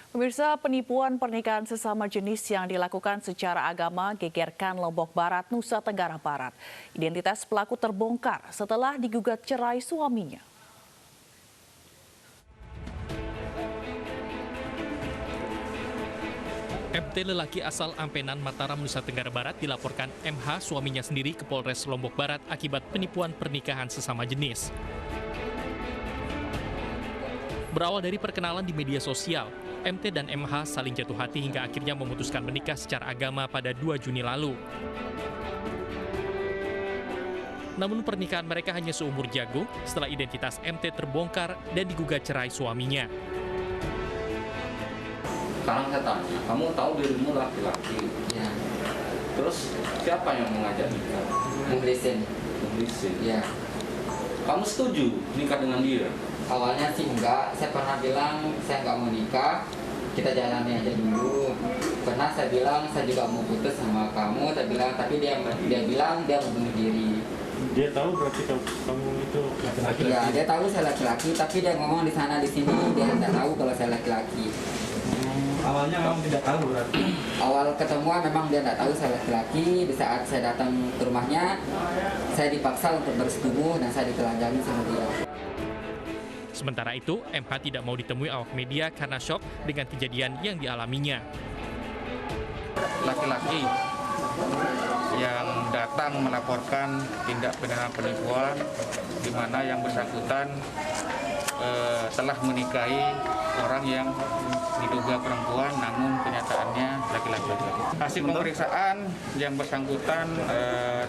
Pemirsa, penipuan pernikahan sesama jenis yang dilakukan secara agama gegerkan Lombok Barat, Nusa Tenggara Barat. Identitas pelaku terbongkar setelah digugat cerai suaminya. MT lelaki asal Ampenan, Mataram, Nusa Tenggara Barat dilaporkan MH suaminya sendiri ke Polres Lombok Barat akibat penipuan pernikahan sesama jenis. Berawal dari perkenalan di media sosial, MT dan MH saling jatuh hati hingga akhirnya memutuskan menikah secara agama pada 2 Juni lalu. Namun pernikahan mereka hanya seumur jagung setelah identitas MT terbongkar dan digugat cerai suaminya. Sekarang saya tanya, kamu tahu dirimu laki-laki? Ya, Terus siapa yang mengajak nikah? muhlisin. Muhlisin. Ya, Kamu setuju nikah dengan dia? awalnya sih enggak. Saya pernah bilang saya nggak mau nikah. Kita jalani aja dulu. Pernah saya bilang saya juga mau putus sama kamu. Saya bilang, tapi dia bilang dia mau bunuh diri. Dia tahu berarti kamu itu laki-laki? Ya, dia tahu saya laki-laki, tapi dia ngomong di sana di sini dia tidak tahu kalau saya laki-laki. Awalnya memang tidak tahu berarti? Awal ketemuan memang dia tidak tahu saya laki-laki. Di saat saya datang ke rumahnya, saya dipaksa untuk bersetubuh dan saya ditelanjangi sama dia. Sementara itu, MH tidak mau ditemui awak media karena shock dengan kejadian yang dialaminya. Laki-laki yang datang melaporkan tindak pidana penipuan di mana yang bersangkutan telah menikahi orang yang diduga perempuan namun kenyataannya laki-laki. Hasil pemeriksaan yang bersangkutan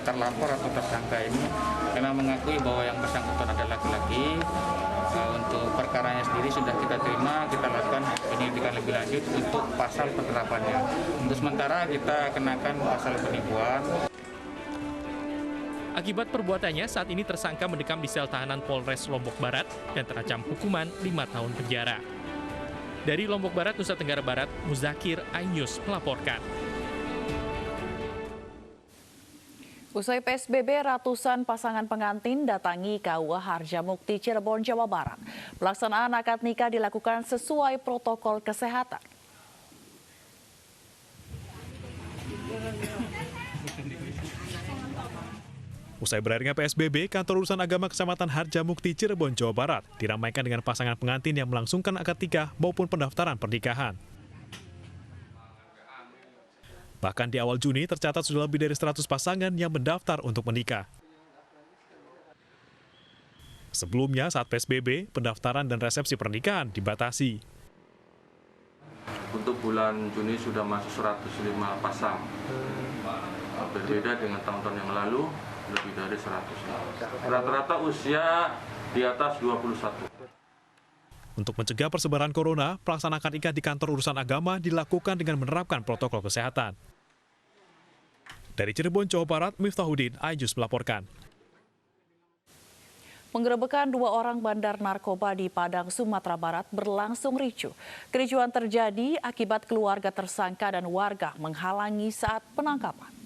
terlapor atau tersangka ini memang mengakui bahwa yang bersangkutan adalah laki-laki. Untuk perkaranya sendiri sudah kita terima, kita lakukan penyelidikan lebih lanjut untuk pasal penerapannya. Untuk sementara kita kenakan pasal penipuan. Akibat perbuatannya, saat ini tersangka mendekam di sel tahanan Polres Lombok Barat dan terancam hukuman 5 tahun penjara. Dari Lombok Barat, Nusa Tenggara Barat, Muzakir, iNews melaporkan. Usai PSBB, ratusan pasangan pengantin datangi KUA Harjamukti, Cirebon, Jawa Barat. Pelaksanaan akad nikah dilakukan sesuai protokol kesehatan. Usai berakhirnya PSBB, Kantor Urusan Agama Kecamatan Harjamukti, Cirebon, Jawa Barat diramaikan dengan pasangan pengantin yang melangsungkan akad nikah maupun pendaftaran pernikahan. Bahkan di awal Juni tercatat sudah lebih dari 100 pasangan yang mendaftar untuk menikah. Sebelumnya saat PSBB, pendaftaran dan resepsi pernikahan dibatasi. Untuk bulan Juni sudah masuk 105 pasang. Berbeda dengan tahun-tahun yang lalu, lebih dari 100. Rata-rata usia di atas 21. Untuk mencegah persebaran corona, pelaksanaan akad nikah di Kantor Urusan Agama dilakukan dengan menerapkan protokol kesehatan. Dari Cirebon, Jawa Barat, Miftahudin, iNews melaporkan. Penggerebekan 2 orang bandar narkoba di Padang, Sumatera Barat berlangsung ricuh. Kericuhan terjadi akibat keluarga tersangka dan warga menghalangi saat penangkapan.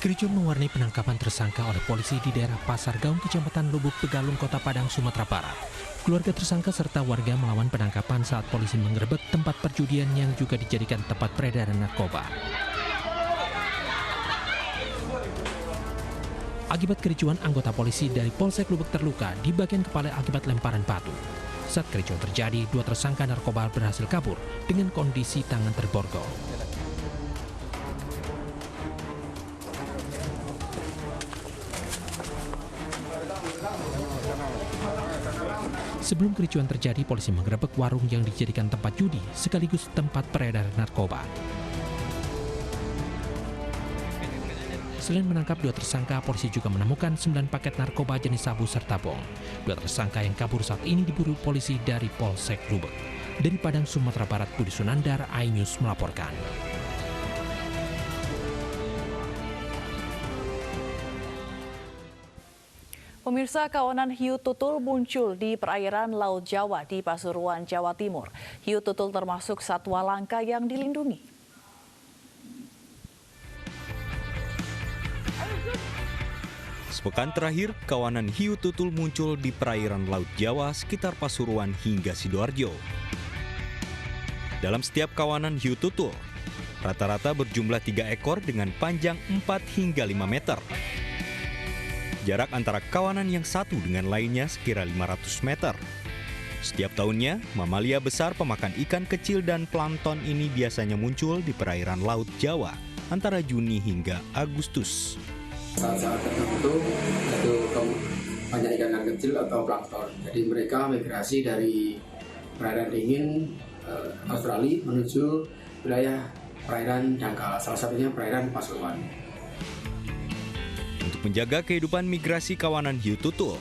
Kericuhan mewarnai penangkapan tersangka oleh polisi di daerah Pasar Gaung, Kecamatan Lubuk Begalung, Kota Padang, Sumatera Barat. Keluarga tersangka serta warga melawan penangkapan saat polisi menggerebek tempat perjudian yang juga dijadikan tempat peredaran narkoba. Akibat kericuhan, anggota polisi dari Polsek Lubuk terluka di bagian kepala akibat lemparan batu. Saat kericuhan terjadi, 2 tersangka narkoba berhasil kabur dengan kondisi tangan terborgol. Sebelum kericuhan terjadi, polisi menggerebek warung yang dijadikan tempat judi sekaligus tempat peredaran narkoba. Selain menangkap 2 tersangka, polisi juga menemukan 9 paket narkoba jenis sabu serta bong. 2 tersangka yang kabur saat ini diburu polisi dari Polsek Lubuk. Dari Padang, Sumatera Barat, Budi Sunandar, iNews melaporkan. Pemirsa, kawanan hiu tutul muncul di perairan Laut Jawa di Pasuruan, Jawa Timur. Hiu tutul termasuk satwa langka yang dilindungi. Sepekan terakhir, kawanan hiu tutul muncul di perairan Laut Jawa sekitar Pasuruan hingga Sidoarjo. Dalam setiap kawanan hiu tutul, rata-rata berjumlah 3 ekor dengan panjang 4 hingga 5 meter. Jarak antara kawanan yang satu dengan lainnya sekira 500 meter. Setiap tahunnya, mamalia besar pemakan ikan kecil dan plankton ini biasanya muncul di perairan Laut Jawa antara Juni hingga Agustus. Saat-saat tertentu itu banyak ikan kecil atau plankton. Jadi mereka migrasi dari perairan dingin Australia menuju wilayah perairan dangkal, salah satunya perairan Pasuruan. Untuk menjaga kehidupan migrasi kawanan hiu tutul,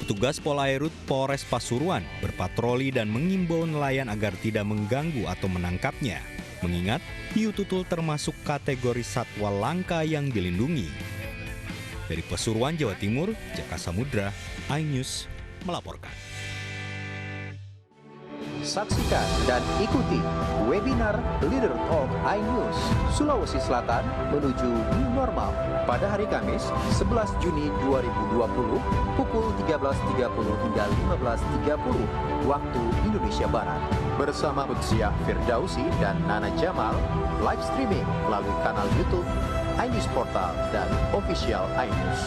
petugas Polairut Polres Pasuruan berpatroli dan mengimbau nelayan agar tidak mengganggu atau menangkapnya. Mengingat hiu tutul termasuk kategori satwa langka yang dilindungi. Dari Pasuruan, Jawa Timur, Jaka Samudra, iNews melaporkan. Saksikan dan ikuti webinar Leader Talk iNews Sulawesi Selatan menuju New Normal pada hari Kamis 11 Juni 2020 pukul 13.30 hingga 15.30 waktu Indonesia Barat. Bersama Butsiah Firdausi dan Nana Jamal, live streaming melalui kanal YouTube iNews Portal dan Official iNews.